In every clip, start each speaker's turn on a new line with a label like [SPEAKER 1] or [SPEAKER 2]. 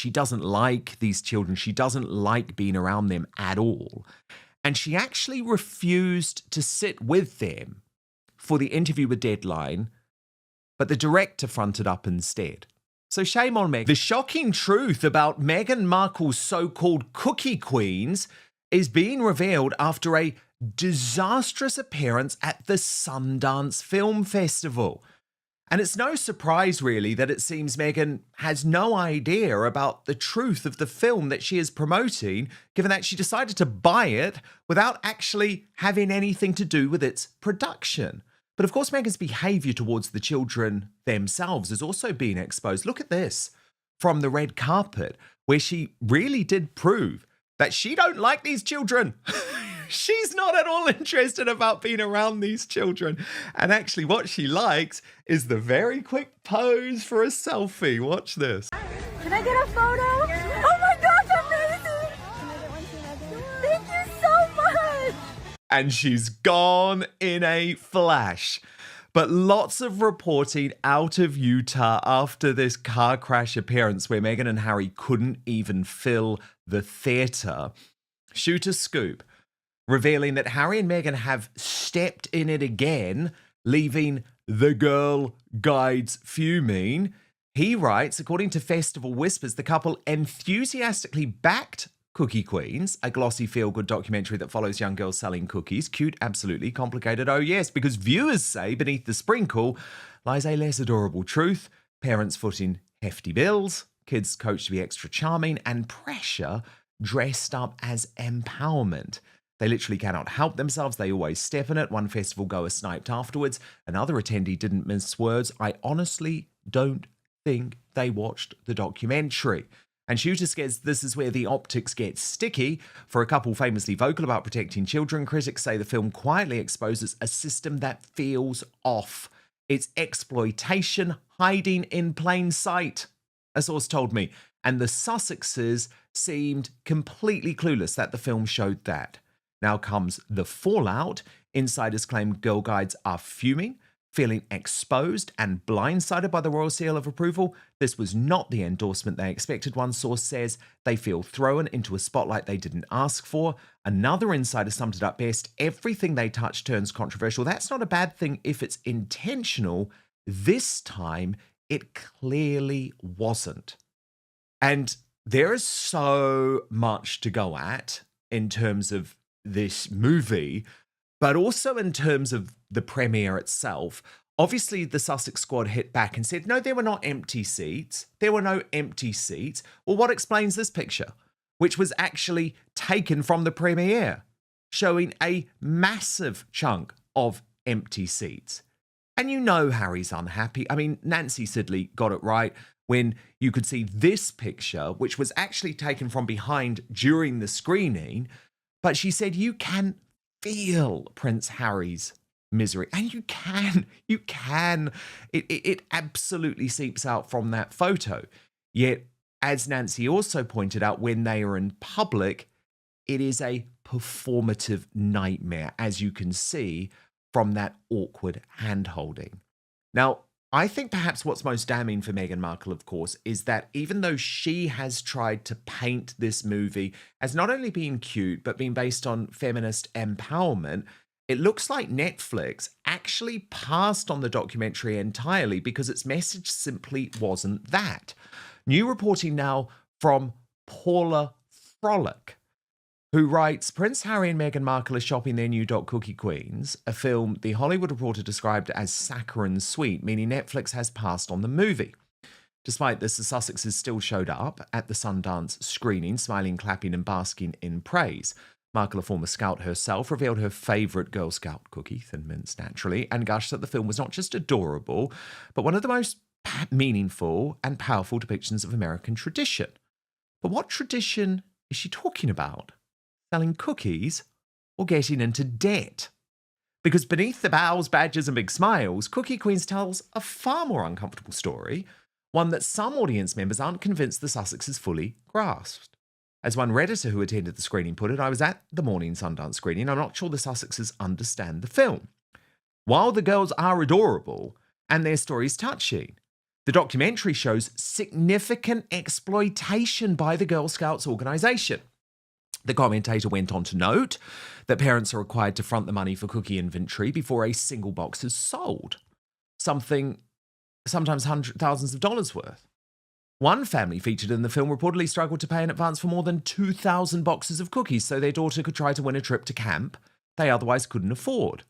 [SPEAKER 1] She doesn't like these children. She doesn't like being around them at all. And she actually refused to sit with them for the interview with Deadline, but the director fronted up instead. So shame on Meghan. The shocking truth about Meghan Markle's so-called cookie queens is being revealed after a disastrous appearance at the Sundance Film Festival. And it's no surprise, really, that it seems Meghan has no idea about the truth of the film that she is promoting, given that she decided to buy it without actually having anything to do with its production. But of course, Meghan's behaviour towards the children themselves is also being exposed. Look at this from the red carpet, where she really did prove that she don't like these children. She's not at all interested about being around these children. And actually what she likes is the very quick pose for a selfie. Watch this.
[SPEAKER 2] Can I get a photo? Oh my gosh, amazing! Thank you so much!
[SPEAKER 1] And she's gone in a flash. But lots of reporting out of Utah after this car crash appearance where Meghan and Harry couldn't even fill the theatre. Shoot a scoop, revealing that Harry and Meghan have stepped in it again, leaving the girl guides fuming. He writes, according to Festival Whispers, the couple enthusiastically backed Cookie Queens, a glossy feel-good documentary that follows young girls selling cookies. Cute, absolutely. Complicated, oh yes, because viewers say beneath the sprinkle lies a less adorable truth, parents footing hefty bills, kids coached to be extra charming, and pressure dressed up as empowerment. They literally cannot help themselves. They always step in it. One festival goer sniped afterwards. Another attendee didn't mince words. I honestly don't think they watched the documentary. And Shooter says this is where the optics get sticky. For a couple famously vocal about protecting children, critics say the film quietly exposes a system that feels off. It's exploitation hiding in plain sight, a source told me. And the Sussexes seemed completely clueless that the film showed that. Now comes the fallout. Insiders claim girl guides are fuming, feeling exposed and blindsided by the royal seal of approval. This was not the endorsement they expected, one source says. They feel thrown into a spotlight they didn't ask for. Another insider summed it up best. Everything they touch turns controversial. That's not a bad thing if it's intentional. This time, it clearly wasn't. And there is so much to go at in terms of this movie, but also in terms of the premiere itself. Obviously, the Sussex squad hit back and said, no, there were not empty seats. There were no empty seats. Well, what explains this picture, which was actually taken from the premiere, showing a massive chunk of empty seats? And you know Harry's unhappy. I mean, Nancy Sidley got it right when you could see this picture, which was actually taken from behind during the screening. But she said, you can feel Prince Harry's misery. And you can. It absolutely seeps out from that photo. Yet, as Nancy also pointed out, when they are in public, it is a performative nightmare, as you can see from that awkward hand-holding. Now, I think perhaps what's most damning for Meghan Markle, of course, is that even though she has tried to paint this movie as not only being cute, but being based on feminist empowerment, it looks like Netflix actually passed on the documentary entirely because its message simply wasn't that. New reporting now from Paula Frolic, who writes, Prince Harry and Meghan Markle are shopping their new Cookie Queens, a film The Hollywood Reporter described as saccharine sweet, meaning Netflix has passed on the movie. Despite this, the Sussexes still showed up at the Sundance screening, smiling, clapping and basking in praise. Markle, a former scout herself, revealed her favourite Girl Scout cookie, Thin Mints naturally, and gushed that the film was not just adorable, but one of the most meaningful and powerful depictions of American tradition. But what tradition is she talking about? Selling cookies or getting into debt? Because beneath the bows, badges and big smiles, Cookie Queens tells a far more uncomfortable story, one that some audience members aren't convinced the Sussexes fully grasped. As one Redditor who attended the screening put it, I was at the morning Sundance screening. I'm not sure the Sussexes understand the film. While the girls are adorable and their story's touching, The documentary shows significant exploitation by the Girl Scouts organization. The commentator went on to note that parents are required to front the money for cookie inventory before a single box is sold, something sometimes thousands of dollars worth. One family featured in the film reportedly struggled to pay in advance for more than 2,000 boxes of cookies so their daughter could try to win a trip to camp they otherwise couldn't afford.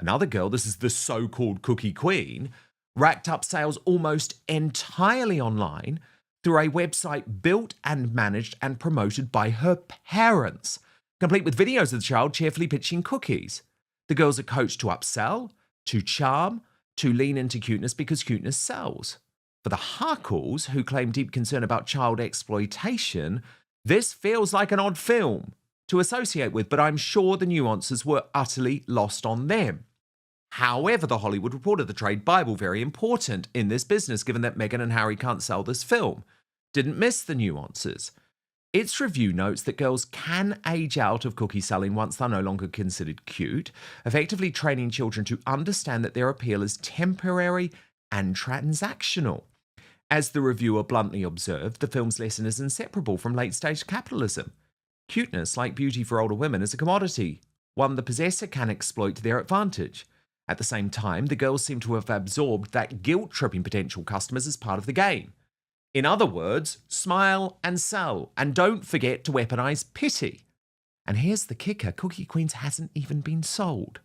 [SPEAKER 1] Another girl, this is the so-called cookie queen, racked up sales almost entirely online through a website built and managed and promoted by her parents, complete with videos of the child cheerfully pitching cookies. The girls are coached to upsell, to charm, to lean into cuteness because cuteness sells. For the Harkles, who claim deep concern about child exploitation, this feels like an odd film to associate with, but I'm sure the nuances were utterly lost on them. However, The Hollywood Reporter, the trade Bible, very important in this business, given that Meghan and Harry can't sell this film, didn't miss the nuances. Its review notes that girls can age out of cookie selling once they're no longer considered cute, effectively training children to understand that their appeal is temporary and transactional. As the reviewer bluntly observed, the film's lesson is inseparable from late-stage capitalism. Cuteness, like beauty for older women, is a commodity, one the possessor can exploit to their advantage. At the same time, the girls seem to have absorbed that guilt-tripping potential customers as part of the game. In other words, smile and sell, and don't forget to weaponize pity. And here's the kicker, Cookie Queens hasn't even been sold.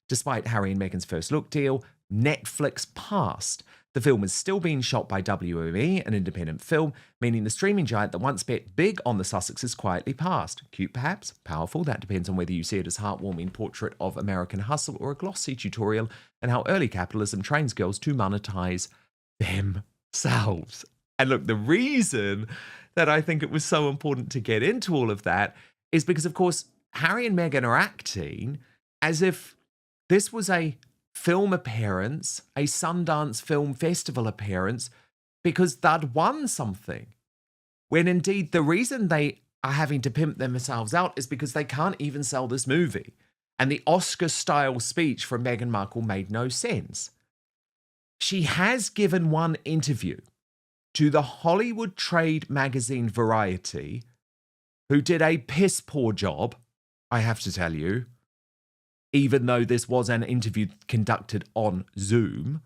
[SPEAKER 1] Despite Harry and Meghan's first look deal, Netflix passed. The film is still being shot by WME, an independent film, meaning the streaming giant that once bet big on the Sussexes quietly passed. Cute perhaps? Powerful? That depends on whether you see it as a heartwarming portrait of American hustle or a glossy tutorial and how early capitalism trains girls to monetize themselves. And look, the reason that I think it was so important to get into all of that is because, of course, Harry and Meghan are acting as if this was a film appearance, a Sundance Film Festival appearance, because they'd won something. When indeed the reason they are having to pimp themselves out is because they can't even sell this movie. And the Oscar-style speech from Meghan Markle made no sense. She has given one interview to the Hollywood trade magazine Variety, who did a piss-poor job, I have to tell you, even though this was an interview conducted on Zoom.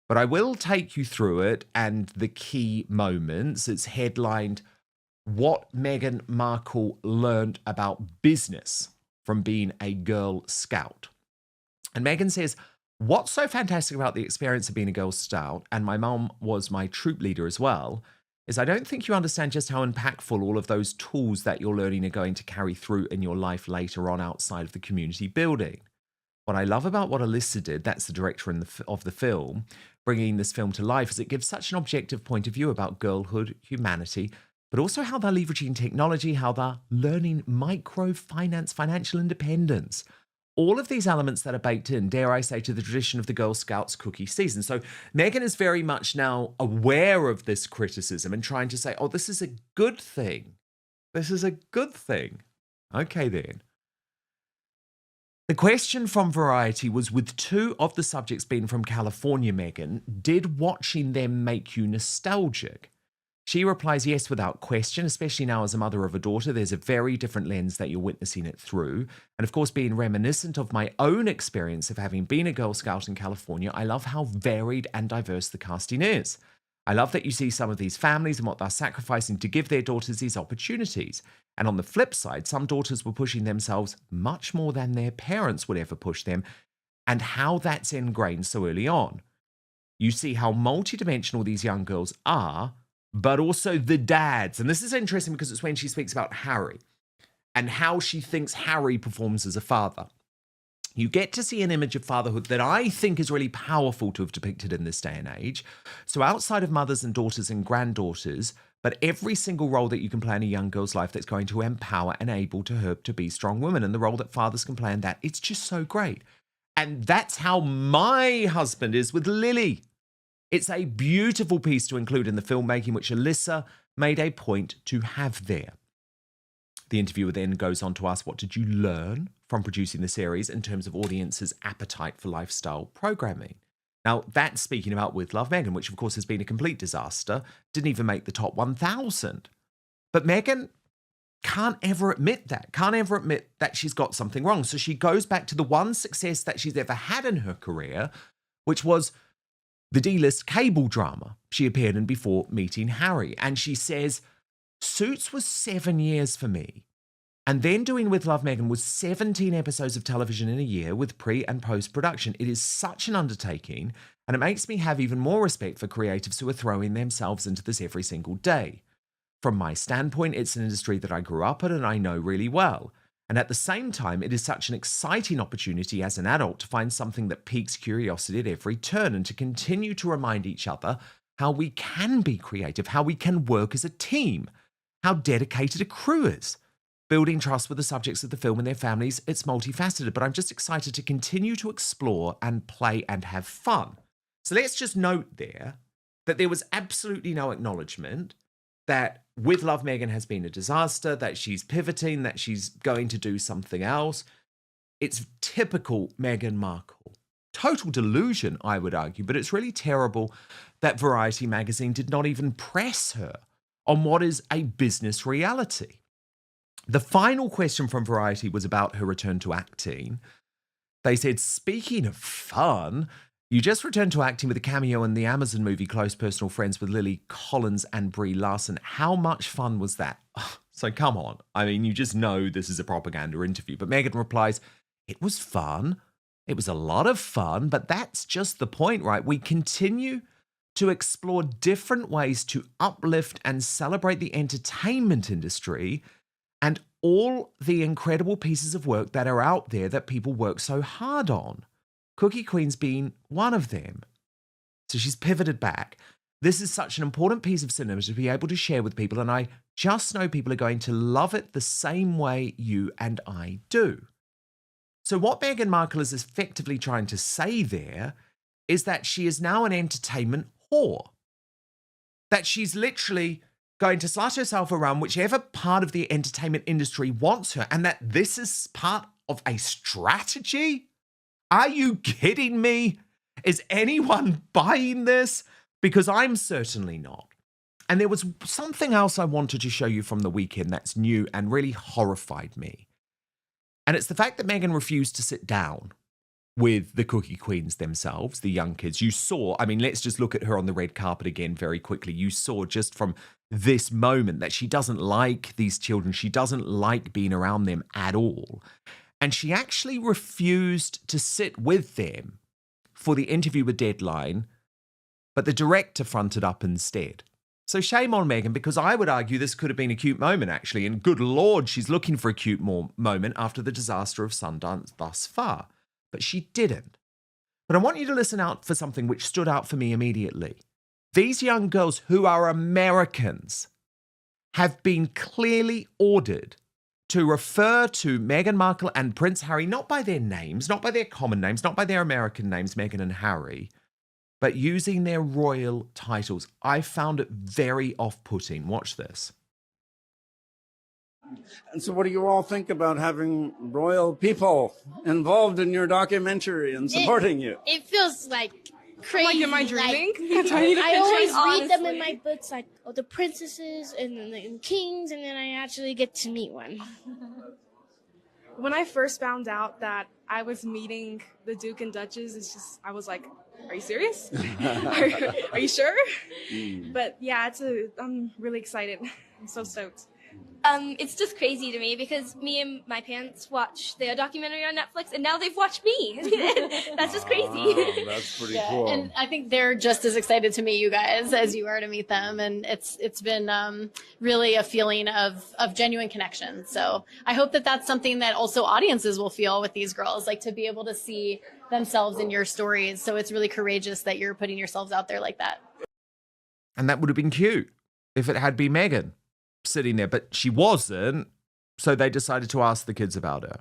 [SPEAKER 1] But I will take you through it and the key moments. It's headlined, What Meghan Markle Learned About Business from Being a Girl Scout. And Meghan says, what's so fantastic about the experience of being a Girl Scout, and my mum was my troop leader as well, is I don't think you understand just how impactful all of those tools that you're learning are going to carry through in your life later on outside of the community building. What I love about what Alyssa did, that's the director of the film, bringing this film to life, is it gives such an objective point of view about girlhood, humanity, but also how they're leveraging technology, how they're learning microfinance, financial independence. All of these elements that are baked in, dare I say, to the tradition of the Girl Scouts cookie season. So Meghan is very much now aware of this criticism and trying to say, oh, this is a good thing. This is a good thing. Okay, then. The question from Variety was, with two of the subjects being from California, Meghan, did watching them make you nostalgic? She replies, yes, without question, especially now as a mother of a daughter. There's a very different lens that you're witnessing it through. And of course, being reminiscent of my own experience of having been a Girl Scout in California, I love how varied and diverse the casting is. I love that you see some of these families and what they're sacrificing to give their daughters these opportunities. And on the flip side, some daughters were pushing themselves much more than their parents would ever push them, and how that's ingrained so early on. You see how multidimensional these young girls are, but also the dads. And this is interesting because it's when she speaks about Harry and how she thinks Harry performs as a father. You get to see an image of fatherhood that I think is really powerful to have depicted in this day and age. So outside of mothers and daughters and granddaughters, but every single role that you can play in a young girl's life that's going to empower and able to her to be strong women, and the role that fathers can play in that, it's just so great. And that's how my husband is with Lily. It's a beautiful piece to include in the filmmaking, which Alyssa made a point to have there. The interviewer then goes on to ask, what did you learn from producing the series in terms of audiences' appetite for lifestyle programming? Now, that's speaking about With Love Meghan, which of course has been a complete disaster, didn't even make the top 1,000. But Meghan can't ever admit that she's got something wrong. So she goes back to the one success that she's ever had in her career, which was the D-list cable drama she appeared in before meeting Harry. And she says, Suits was 7 years for me. And then doing With Love Meghan was 17 episodes of television in a year with pre and post production. It is such an undertaking, and it makes me have even more respect for creatives who are throwing themselves into this every single day. From my standpoint, it's an industry that I grew up in and I know really well. And at the same time, it is such an exciting opportunity as an adult to find something that piques curiosity at every turn and to continue to remind each other how we can be creative, how we can work as a team, how dedicated a crew is. Building trust with the subjects of the film and their families, it's multifaceted, but I'm just excited to continue to explore and play and have fun. So let's just note there that there was absolutely no acknowledgement that With Love Meghan has been a disaster, that she's pivoting, that she's going to do something else. It's typical Meghan Markle. Total delusion, I would argue, but it's really terrible that Variety magazine did not even press her on what is a business reality. The final question from Variety was about her return to acting. They said, speaking of fun, you just returned to acting with a cameo in the Amazon movie Close Personal Friends with Lily Collins and Brie Larson. How much fun was that? So come on. I mean, you just know this is a propaganda interview. But Meghan replies, it was fun. It was a lot of fun, but that's just the point, right? We continue to explore different ways to uplift and celebrate the entertainment industry and all the incredible pieces of work that are out there that people work so hard on. Cookie Queen's being one of them. So she's pivoted back. This is such an important piece of cinema to be able to share with people, and I just know people are going to love it the same way you and I do. So what Meghan Markle is effectively trying to say there is that she is now an entertainment whore. That she's literally going to slut herself around whichever part of the entertainment industry wants her, and that this is part of a strategy? Are you kidding me? Is anyone buying this? Because I'm certainly not. And there was something else I wanted to show you from the weekend that's new and really horrified me. And it's the fact that Meghan refused to sit down with the Cookie Queens themselves, the young kids. You saw, I mean, let's just look at her on the red carpet again very quickly. You saw just from this moment that she doesn't like these children. She doesn't like being around them at all. And she actually refused to sit with them for the interview with Deadline, but the director fronted up instead. So shame on Meghan, because I would argue this could have been a cute moment, actually. And good Lord, she's looking for a cute moment after the disaster of Sundance thus far. But she didn't. But I want you to listen out for something which stood out for me immediately. These young girls who are Americans have been clearly ordered to refer to Meghan Markle and Prince Harry, not by their names, not by their common names, not by their American names, Meghan and Harry, but using their royal titles. I found it very off-putting. Watch this.
[SPEAKER 3] And so what do you all think about having royal people involved in your documentary and supporting you?
[SPEAKER 2] It feels like crazy.
[SPEAKER 4] Like, am I dreaming?
[SPEAKER 2] I always read them in my books, like the princesses and the kings, and then I actually get to meet one.
[SPEAKER 4] When I first found out that I was meeting the Duke and Duchess, I was like, are you serious? Are you sure? But yeah, I'm really excited. I'm so stoked.
[SPEAKER 5] It's just crazy to me because me and my parents watched their documentary on Netflix and now they've watched me. That's just crazy.
[SPEAKER 3] Wow, that's pretty cool.
[SPEAKER 6] And I think they're just as excited to meet you guys as you are to meet them. And it's been really a feeling of genuine connection. So I hope that that's something that also audiences will feel with these girls, like to be able to see themselves in your stories. So it's really courageous that you're putting yourselves out there like that.
[SPEAKER 1] And that would have been cute if it had been Meghan sitting there, but she wasn't, so they decided to ask the kids about her.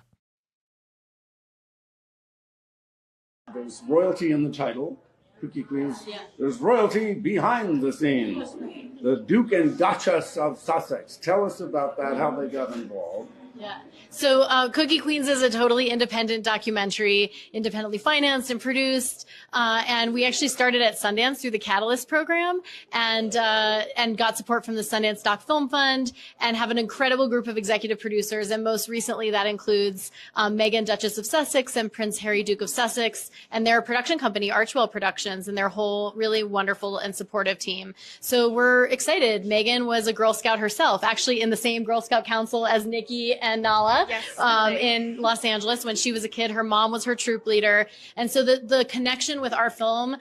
[SPEAKER 3] There's royalty in the title, Cookie Queens. Yeah. There's royalty behind the scenes. The Duke and Duchess of Sussex. Tell us about that, how they got involved.
[SPEAKER 6] Yeah. So Cookie Queens is a totally independent documentary, independently financed and produced. And we actually started at Sundance through the Catalyst program and got support from the Sundance Doc Film Fund and have an incredible group of executive producers. And most recently, that includes Meghan, Duchess of Sussex, and Prince Harry, Duke of Sussex, and their production company, Archwell Productions, and their whole really wonderful and supportive team. So we're excited. Meghan was a Girl Scout herself, actually in the same Girl Scout council as Nikki and Nala.
[SPEAKER 4] Yes,
[SPEAKER 6] in Los Angeles when she was a kid. Her mom was her troop leader. And so the connection with our film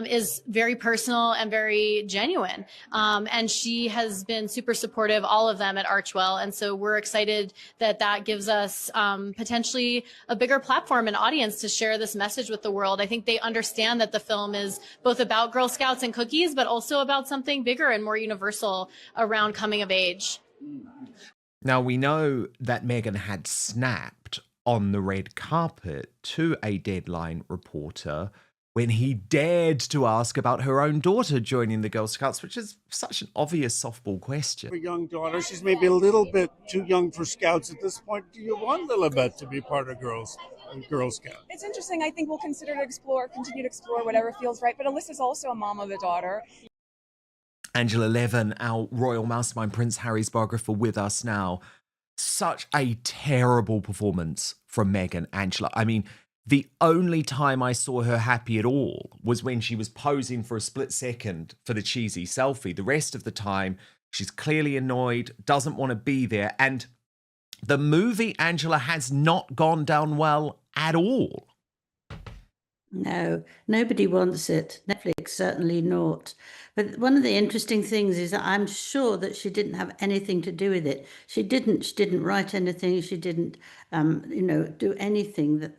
[SPEAKER 6] is very personal and very genuine. And she has been super supportive, all of them at Archwell. And so we're excited that that gives us potentially a bigger platform and audience to share this message with the world. I think they understand that the film is both about Girl Scouts and cookies, but also about something bigger and more universal around coming of age.
[SPEAKER 1] Now, we know that Meghan had snapped on the red carpet to a Deadline reporter when he dared to ask about her own daughter joining the Girl Scouts, which is such an obvious softball question.
[SPEAKER 7] A young daughter, she's maybe a little bit too young for Scouts at this point. Do you want Lilibet to be part of Girl Scout?
[SPEAKER 8] It's interesting. I think we'll continue to explore whatever feels right. But Alyssa's also a mom of a daughter.
[SPEAKER 1] Angela Levin, our royal mastermind, Prince Harry's biographer, with us now. Such a terrible performance from Meghan, Angela. I mean, the only time I saw her happy at all was when she was posing for a split second for the cheesy selfie. The rest of the time, she's clearly annoyed, doesn't want to be there. And the movie, Angela, has not gone down well at all.
[SPEAKER 9] No, nobody wants it. Netflix certainly not. But one of the interesting things is that I'm sure that she didn't have anything to do with it. She didn't write anything. She didn't, do anything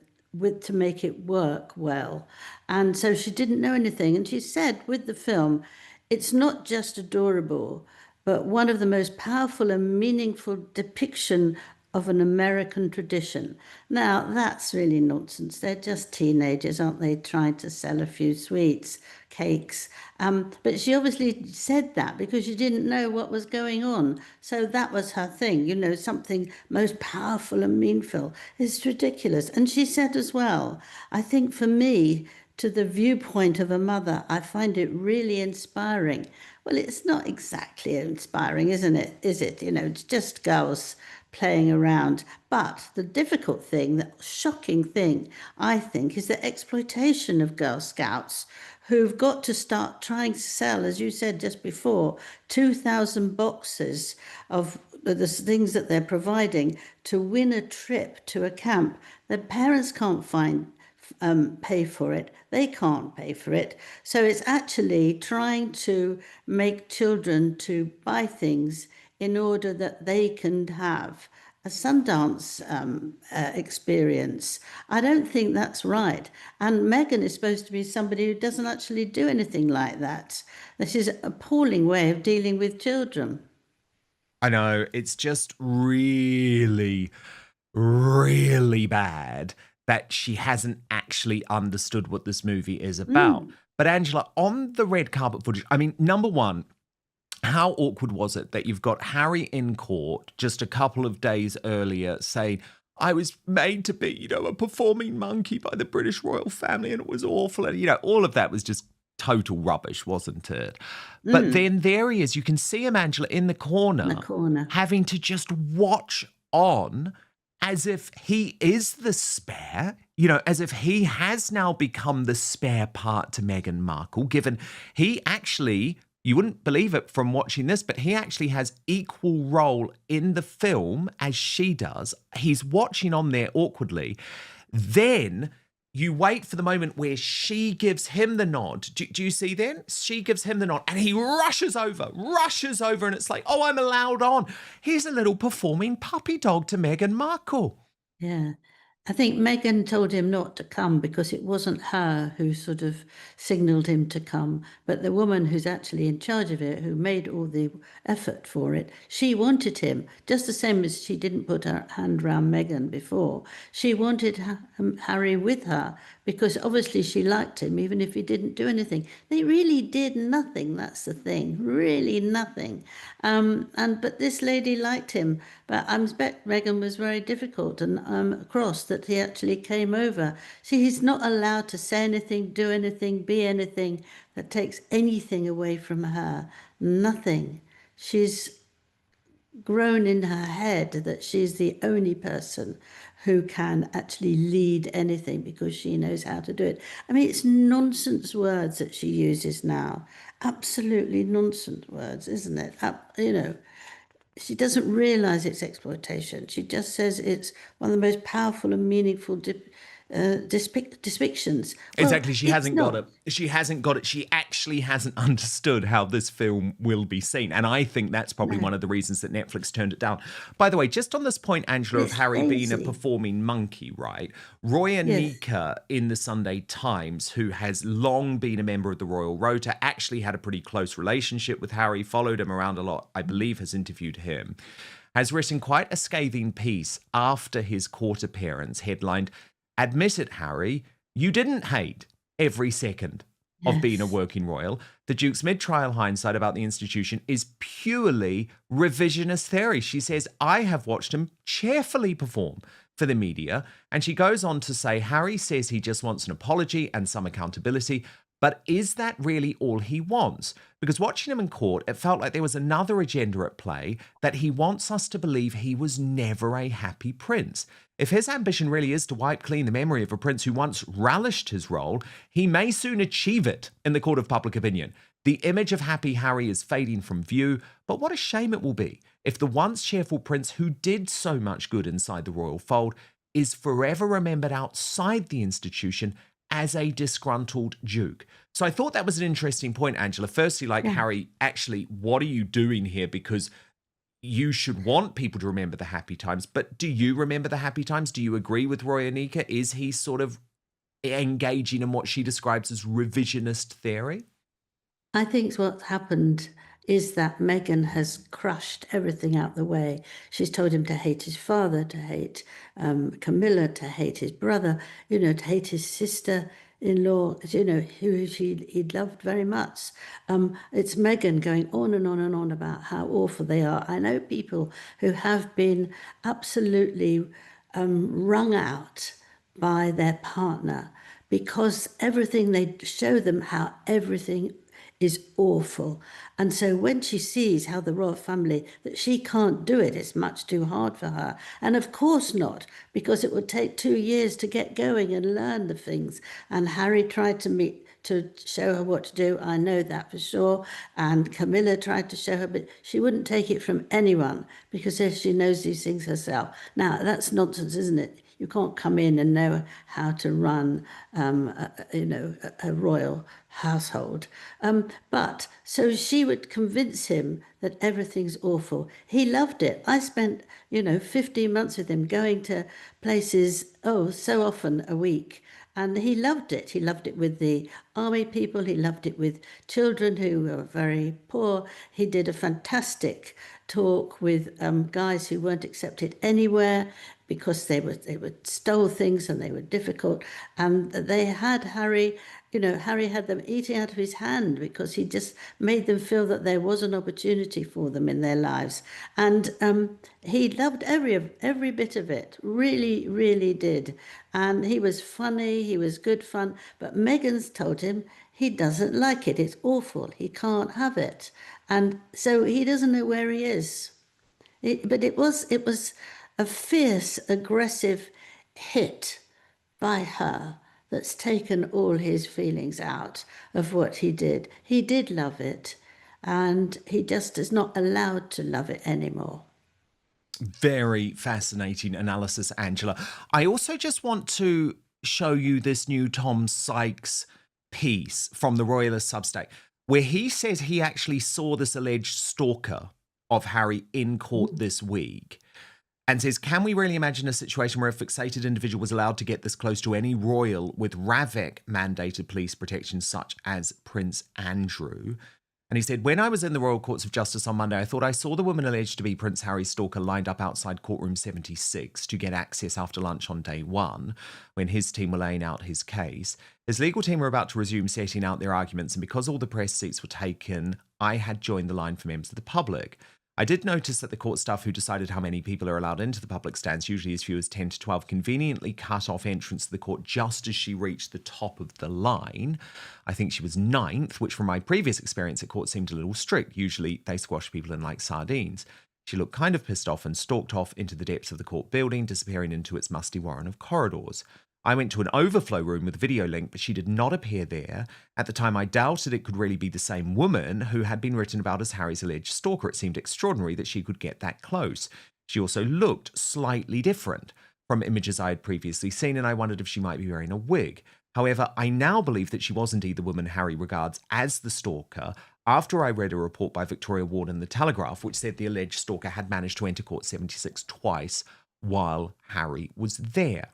[SPEAKER 9] to make it work well. And so she didn't know anything. And she said with the film, it's not just adorable, but one of the most powerful and meaningful depiction of an American tradition. Now, that's really nonsense. They're just teenagers, aren't they, trying to sell a few sweets, cakes. But she obviously said that because she didn't know what was going on. So that was her thing, something most powerful and meaningful. It's ridiculous. And she said as well, I think for me, to the viewpoint of a mother, I find it really inspiring. Well, it's not exactly inspiring, isn't it? Is it? It's just girls playing around. But the difficult thing, the shocking thing, I think, is the exploitation of Girl Scouts who've got to start trying to sell, as you said just before, 2,000 boxes of the things that they're providing to win a trip to a camp. The parents can't pay for it. They can't pay for it. So it's actually trying to make children to buy things in order that they can have a Sundance experience. I don't think that's right. And Meghan is supposed to be somebody who doesn't actually do anything like that. This is an appalling way of dealing with children.
[SPEAKER 1] I know, it's just really, really bad that she hasn't actually understood what this movie is about. But Angela, on the red carpet footage, I mean, number one, how awkward was it that you've got Harry in court just a couple of days earlier saying, I was made to be, a performing monkey by the British royal family and it was awful. And, all of that was just total rubbish, wasn't it? But then there he is. You can see him, Angela, in the corner, having to just watch on as if he is the spare, as if he has now become the spare part to Meghan Markle, given he actually, you wouldn't believe it from watching this, but he actually has equal role in the film as she does. He's watching on there awkwardly. Then you wait for the moment where she gives him the nod. Do you see then? She gives him the nod and he rushes over and it's like, oh, I'm allowed on. He's a little performing puppy dog to Meghan Markle.
[SPEAKER 9] Yeah. I think Meghan told him not to come because it wasn't her who sort of signalled him to come, but the woman who's actually in charge of it, who made all the effort for it, she wanted him, just the same as she didn't put her hand round Meghan before. She wanted Harry with her because obviously she liked him, even if he didn't do anything. They really did nothing, that's the thing, really nothing. But this lady liked him, but I expect Meghan was very difficult and cross that he actually came over. See, he's not allowed to say anything, do anything, be anything that takes anything away from her. Nothing. She's grown in her head that she's the only person who can actually lead anything because she knows how to do it. I mean, it's nonsense words that she uses now. Absolutely nonsense words, isn't it? She doesn't realize it's exploitation. She just says it's one of the most powerful and meaningful depictions.
[SPEAKER 1] Exactly. She hasn't got it. She hasn't got it. She actually hasn't understood how this film will be seen. And I think that's probably one of the reasons that Netflix turned it down. By the way, just on this point, Angela, of Harry being a performing monkey, right? Roy Anika in the Sunday Times, who has long been a member of the Royal Rota, actually had a pretty close relationship with Harry, followed him around a lot, I believe has interviewed him, has written quite a scathing piece after his court appearance headlined, "Admit it, Harry, you didn't hate every second of being a working royal. The Duke's mid-trial hindsight about the institution is purely revisionist theory." She says, "I have watched him cheerfully perform for the media." And she goes on to say, Harry says he just wants an apology and some accountability. But is that really all he wants? Because watching him in court, it felt like there was another agenda at play, that he wants us to believe he was never a happy prince. If his ambition really is to wipe clean the memory of a prince who once relished his role, he may soon achieve it in the court of public opinion. The image of happy Harry is fading from view, but what a shame it will be if the once cheerful prince who did so much good inside the royal fold is forever remembered outside the institution as a disgruntled duke. So I thought that was an interesting point, Angela. Firstly, Harry, actually, what are you doing here? Because you should want people to remember the happy times. But do you remember the happy times? Do you agree with Roy Anika? Is he sort of engaging in what she describes as revisionist theory?
[SPEAKER 9] I think what's happened is that Meghan has crushed everything out the way. She's told him to hate his father, to hate Camilla, to hate his brother, to hate his sister-in-law, who he loved very much. It's Meghan going on and on and on about how awful they are. I know people who have been absolutely wrung out by their partner because everything, they show them how everything is awful. And so when she sees how the royal family, that she can't do it, it's much too hard for her. And of course not, because it would take 2 years to get going and learn the things. And Harry tried to show her what to do. I know that for sure. And Camilla tried to show her, but she wouldn't take it from anyone because she knows these things herself. Now, that's nonsense, isn't it? You can't come in and know how to run, a royal household. But so she would convince him that everything's awful. He loved it. I spent, 15 months with him going to places, so often a week. And he loved it. He loved it with the army people. He loved it with children who were very poor. He did a fantastic talk with guys who weren't accepted anywhere because they would stole things and they were difficult. And they had Harry, Harry had them eating out of his hand because he just made them feel that there was an opportunity for them in their lives. And he loved every bit of it, really, really did. And he was funny, he was good fun. But Meghan's told him he doesn't like it. It's awful. He can't have it. And so he doesn't know where he is. But it was a fierce, aggressive hit by her that's taken all his feelings out of what he did. He did love it, and he just is not allowed to love it anymore.
[SPEAKER 1] Very fascinating analysis, Angela. I also just want to show you this new Tom Sykes piece from the Royalist Substack, where he says he actually saw this alleged stalker of Harry in court this week. and says, can we really imagine a situation where a fixated individual was allowed to get this close to any royal with RAVEC-mandated police protection such as Prince Andrew? And he said, when I was in the Royal Courts of Justice on Monday, I thought I saw the woman alleged to be Prince Harry's stalker lined up outside courtroom 76 to get access after lunch on day one, when his team were laying out his case. His legal team were about to resume setting out their arguments, and because all the press seats were taken, I had joined the line for members of the public. I did notice that the court staff who decided how many people are allowed into the public stands, usually as few as 10 to 12, conveniently cut off entrance to the court just as she reached the top of the line. I think she was ninth, which from my previous experience at court seemed a little strict. Usually they squash people in like sardines. She looked kind of pissed off and stalked off into the depths of the court building, disappearing into its musty warren of corridors. I went to an overflow room with a video link, but she did not appear there. At the time, I doubted it could really be the same woman who had been written about as Harry's alleged stalker. It seemed extraordinary that she could get that close. She also looked slightly different from images I had previously seen, and I wondered if she might be wearing a wig. However, I now believe that she was indeed the woman Harry regards as the stalker, after I read a report by Victoria Ward in The Telegraph, which said the alleged stalker had managed to enter court 76 twice while Harry was there.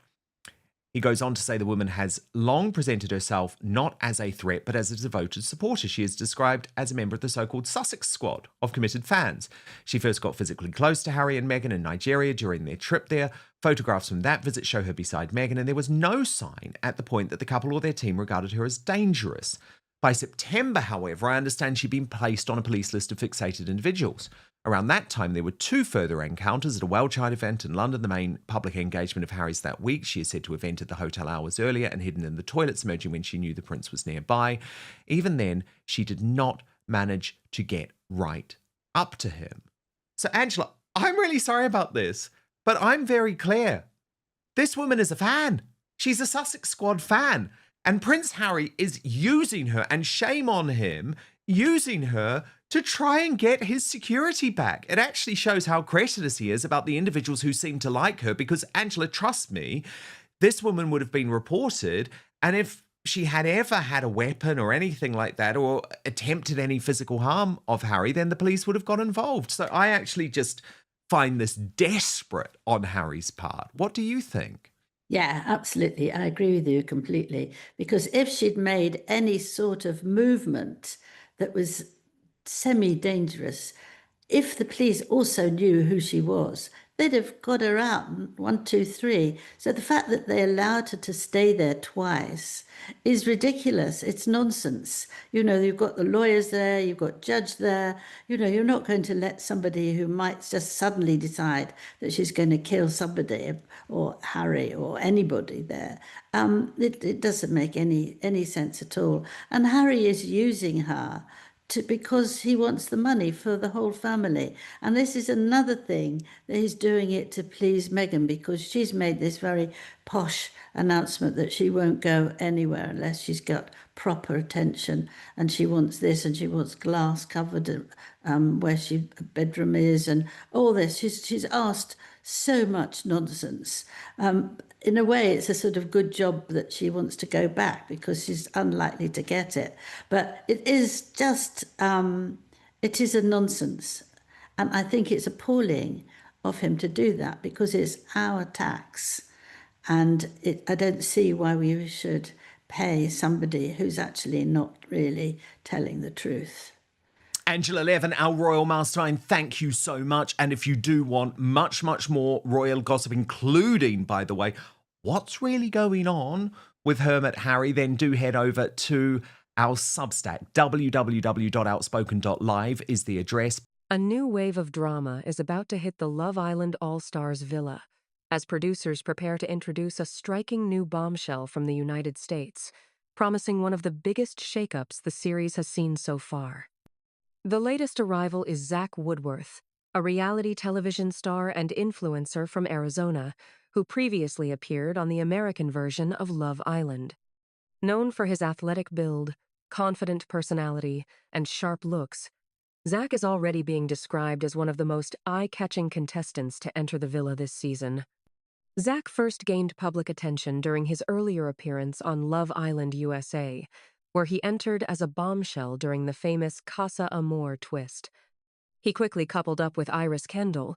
[SPEAKER 1] He goes on to say the woman has long presented herself not as a threat, but as a devoted supporter. She is described as a member of the so-called Sussex squad of committed fans. She first got physically close to Harry and Meghan in Nigeria during their trip there. Photographs from that visit show her beside Meghan, and there was no sign at the point that the couple or their team regarded her as dangerous. By September, however, I understand she'd been placed on a police list of fixated individuals. Around that time, there were two further encounters at a Wellchild event in London, the main public engagement of Harry's that week. She is said to have entered the hotel hours earlier and hidden in the toilets, emerging when she knew the prince was nearby. Even then, she did not manage to get right up to him. So, Angela, I'm really sorry about this, but I'm very clear. This woman is a fan. She's a Sussex Squad fan. And Prince Harry is using her, and shame on him, using her to try and get his security back. It actually shows how credulous he is about the individuals who seem to like her, because, Angela, trust me, this woman would have been reported, and if she had ever had a weapon or anything like that, or attempted any physical harm of Harry, then the police would have got involved. So I actually just find this desperate on Harry's part. What do you think?
[SPEAKER 9] Yeah, absolutely. I agree with you completely. Because if she'd made any sort of movement that was semi-dangerous, if the police also knew who she was, they'd have got her out, 1, 2, 3. So the fact that they allowed her to stay there twice is ridiculous. It's nonsense. You know, you've got the lawyers there, you've got judge there. You know, you're not going to let somebody who might just suddenly decide that she's going to kill somebody, or Harry or anybody there. It doesn't make any sense at all. And Harry is using her because he wants the money for the whole family. And this is another thing that he's doing it to please Meghan, because she's made this very posh announcement that she won't go anywhere unless she's got proper attention, and she wants this, and she wants glass covered where she bedroom is, and all this. She's asked so much nonsense. In a way, it's a sort of good job that she wants to go back, because she's unlikely to get it. But it is just, it is a nonsense. And I think it's appalling of him to do that, because it's our tax. And I don't see why we should pay somebody who's actually not really telling the truth.
[SPEAKER 1] Angela Levin, our Royal Mastermind, thank you so much. And if you do want much, much more royal gossip, including, by the way, what's really going on with Hermit Harry, then do head over to our Substack. www.outspoken.live is the address.
[SPEAKER 10] A new wave of drama is about to hit the Love Island All-Stars villa, as producers prepare to introduce a striking new bombshell from the United States, promising one of the biggest shakeups the series has seen so far. The latest arrival is Zach Woodworth, a reality television star and influencer from Arizona, who previously appeared on the American version of Love Island. Known for his athletic build, confident personality, and sharp looks, Zach is already being described as one of the most eye-catching contestants to enter the villa this season. Zach first gained public attention during his earlier appearance on Love Island USA, where he entered as a bombshell during the famous Casa Amor twist. He quickly coupled up with Iris Kendall,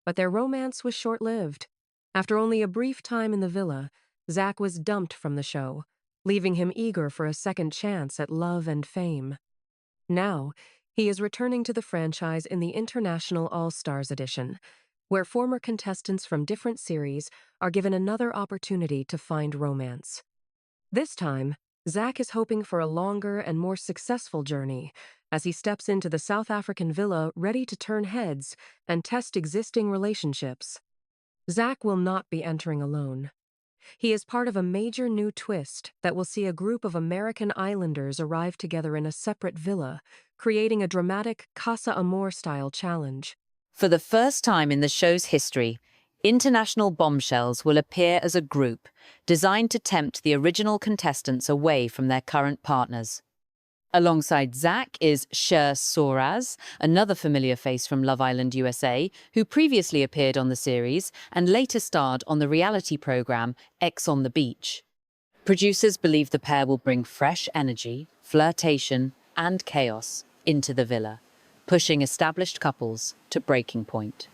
[SPEAKER 10] But their romance was short-lived. After only a brief time in the villa, Zach was dumped from the show, leaving him eager for a second chance at love and fame. Now, he is returning to the franchise in the International All-Stars edition, where former contestants from different series are given another opportunity to find romance. This time, Zach is hoping for a longer and more successful journey as he steps into the South African villa ready to turn heads and test existing relationships. Zach will not be entering alone. He is part of a major new twist that will see a group of American islanders arrive together in a separate villa, creating a dramatic Casa Amor-style challenge.
[SPEAKER 11] For the first time in the show's history, international bombshells will appear as a group designed to tempt the original contestants away from their current partners. Alongside Zach is Cher Soares, another familiar face from Love Island USA, who previously appeared on the series and later starred on the reality program X on the Beach. Producers believe the pair will bring fresh energy, flirtation, and chaos into the villa, pushing established couples to breaking point.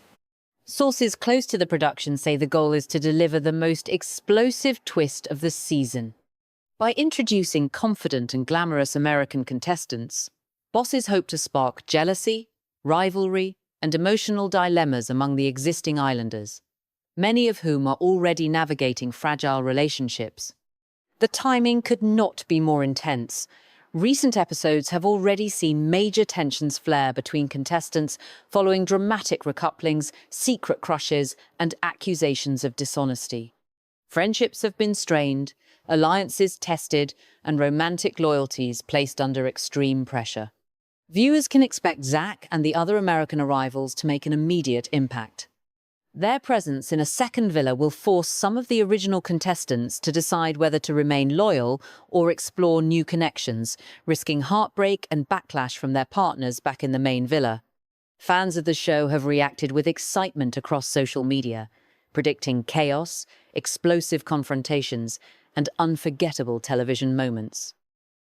[SPEAKER 11] Sources close to the production say the goal is to deliver the most explosive twist of the season. By introducing confident and glamorous American contestants, bosses hope to spark jealousy, rivalry, and emotional dilemmas among the existing islanders, many of whom are already navigating fragile relationships. The timing could not be more intense. Recent episodes have already seen major tensions flare between contestants following dramatic recouplings, secret crushes, and accusations of dishonesty. Friendships have been strained, alliances tested, and romantic loyalties placed under extreme pressure. Viewers can expect Zach and the other American arrivals to make an immediate impact. Their presence in a second villa will force some of the original contestants to decide whether to remain loyal or explore new connections, risking heartbreak and backlash from their partners back in the main villa. Fans of the show have reacted with excitement across social media, predicting chaos, explosive confrontations, and unforgettable television moments.